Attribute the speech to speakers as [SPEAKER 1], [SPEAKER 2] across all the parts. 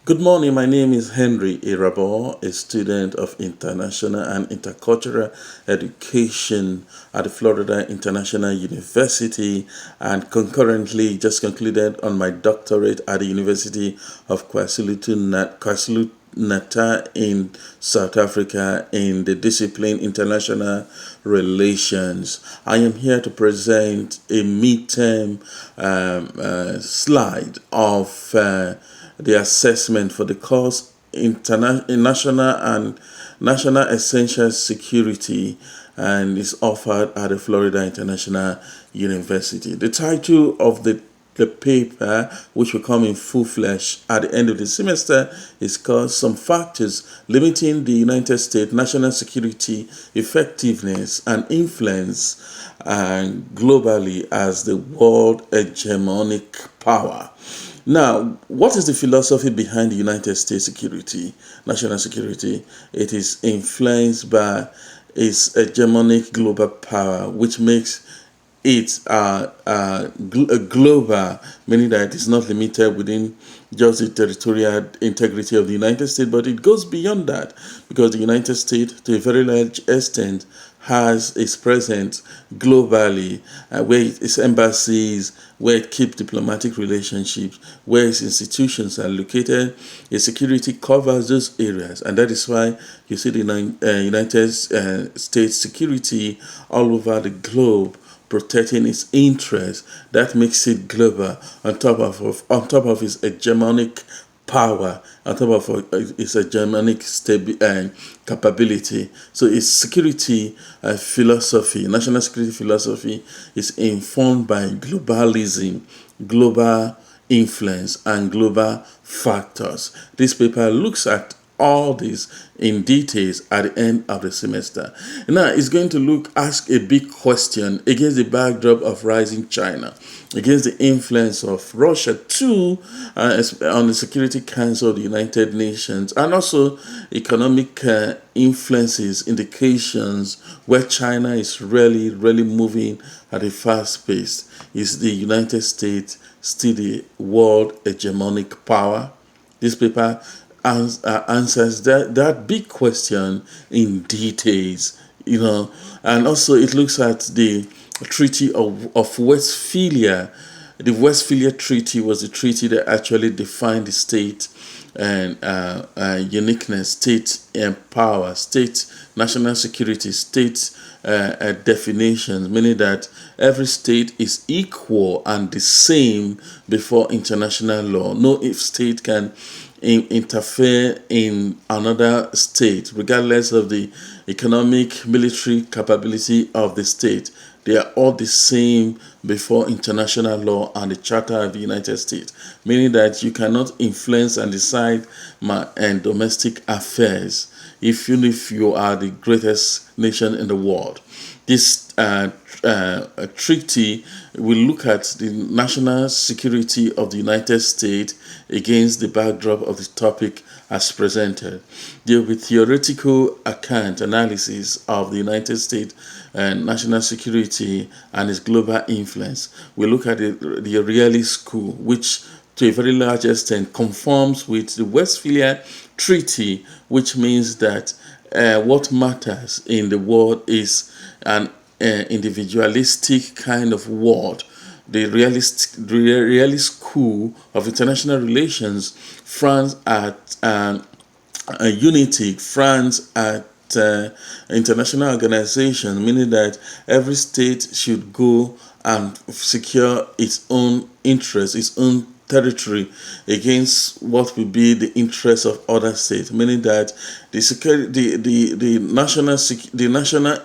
[SPEAKER 1] Good morning. My name is Henry Irabor, a student of international and intercultural education at the Florida International University, and concurrently just concluded on my doctorate at the University of KwaZulu-Natal in South Africa in the discipline International Relations. I am here to present a midterm slide of the assessment for the course National and National Essential Security, and is offered at the Florida International University. The title of the paper, which will come in full flesh at the end of the semester, is called Some Factors Limiting the United States National Security Effectiveness and Influence globally as the world hegemonic power. Now, what is the philosophy behind the United States security, national security? It is influenced by its hegemonic global power, which makes it a global, meaning that it is not limited within just the territorial integrity of the United States, but it goes beyond that, because the United States, to a very large extent, has its presence globally, where its embassies, where it keeps diplomatic relationships, where its institutions are located. Its security covers those areas, and that is why you see the United States security all over the globe, protecting its interests. That makes it global, on top of its hegemonic power, on top of its hegemonic capability. So its security philosophy, national security philosophy, is informed by globalism, global influence, and global factors. This paper looks at all this in details at the end of the semester. Now, it's going to ask a big question against the backdrop of rising China, against the influence of Russia too, on the Security Council of the United Nations, and also economic influences, indications where China is really moving at a fast pace. Is the United States still the world hegemonic power? This paper answers that big question in details, and also it looks at the Treaty of Westphalia. The Westphalia Treaty was the treaty that actually defined the state and uniqueness, state and power, state national security, state definitions, meaning that every state is equal and the same before international law. No if state can interfere in another state, regardless of the economic, military capability of the state. They are all the same before international law and the Charter of the United States, meaning that you cannot influence and decide domestic affairs, even if you are the greatest nation in the world. This treaty will look at the national security of the United States against the backdrop of the topic as presented. There will be theoretical account analysis of the United States and national security and its global influence. We look at the realist school, which to a very large extent conforms with the Westphalia Treaty, which means that what matters in the world is an individualistic kind of world. The realist school of international relations, France at unity, France at international organization, meaning that every state should go and secure its own interests, its own territory against what will be the interests of other states, meaning that the national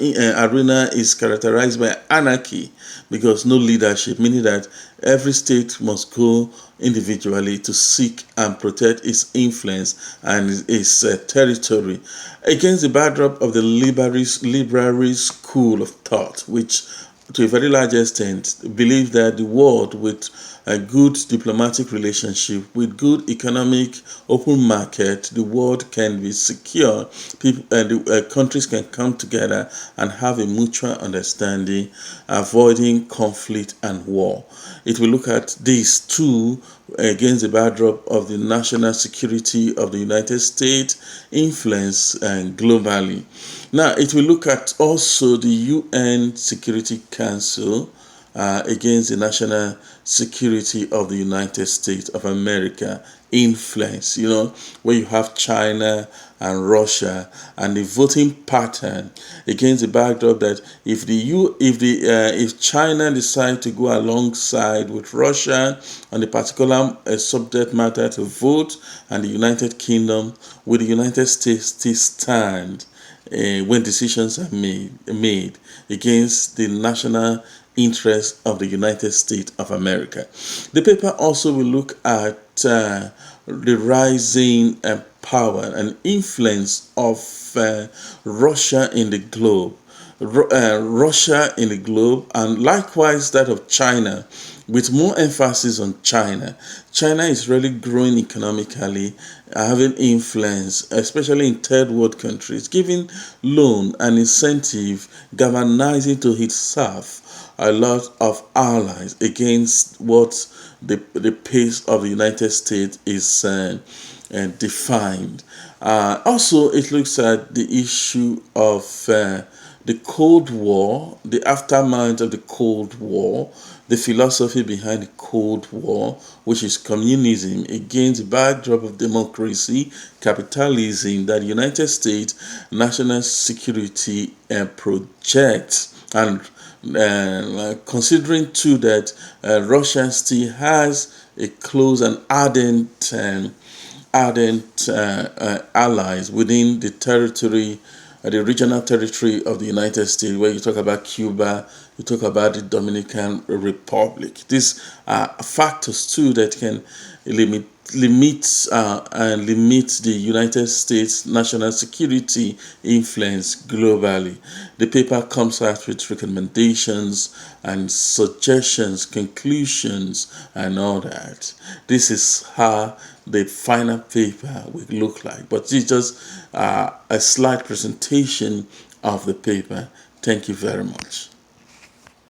[SPEAKER 1] arena is characterized by anarchy, because no leadership, meaning that every state must go individually to seek and protect its influence and its territory, against the backdrop of the liberal school of thought, which to a very large extent, believe that the world with a good diplomatic relationship, with good economic open market, the world can be secure. People and the countries can come together and have a mutual understanding, avoiding conflict and war. It will look at these two against the backdrop of the national security of the United States, influence globally. Now, it will look at also the UN Security Council against the national security of the United States of America influence, where you have China and Russia, and the voting pattern against the backdrop that if China decide to go alongside with Russia on the particular subject matter to vote, and the United Kingdom, will the United States still stand when decisions are made against the national interest of the United States of America? The paper also will look at the rising power and influence of Russia in the globe. Russia in the globe, and likewise that of China, with more emphasis on China. China is really growing economically, having influence, especially in third world countries, giving loan and incentive, galvanizing to itself a lot of allies against what the pace of the United States is defined. Also, it looks at the issue of the Cold War, the aftermath of the Cold War, the philosophy behind the Cold War, which is communism against the backdrop of democracy, capitalism, that the United States national security projects, and considering too that Russia still has a close and ardent allies within the territory, the regional territory of the United States, where you talk about Cuba, you talk about the Dominican Republic. These are factors too that can limit the United States national security influence globally. The paper comes out with recommendations and suggestions, conclusions, and all that. This is how the final paper will look like. But it's just a slight presentation of the paper. Thank you very much.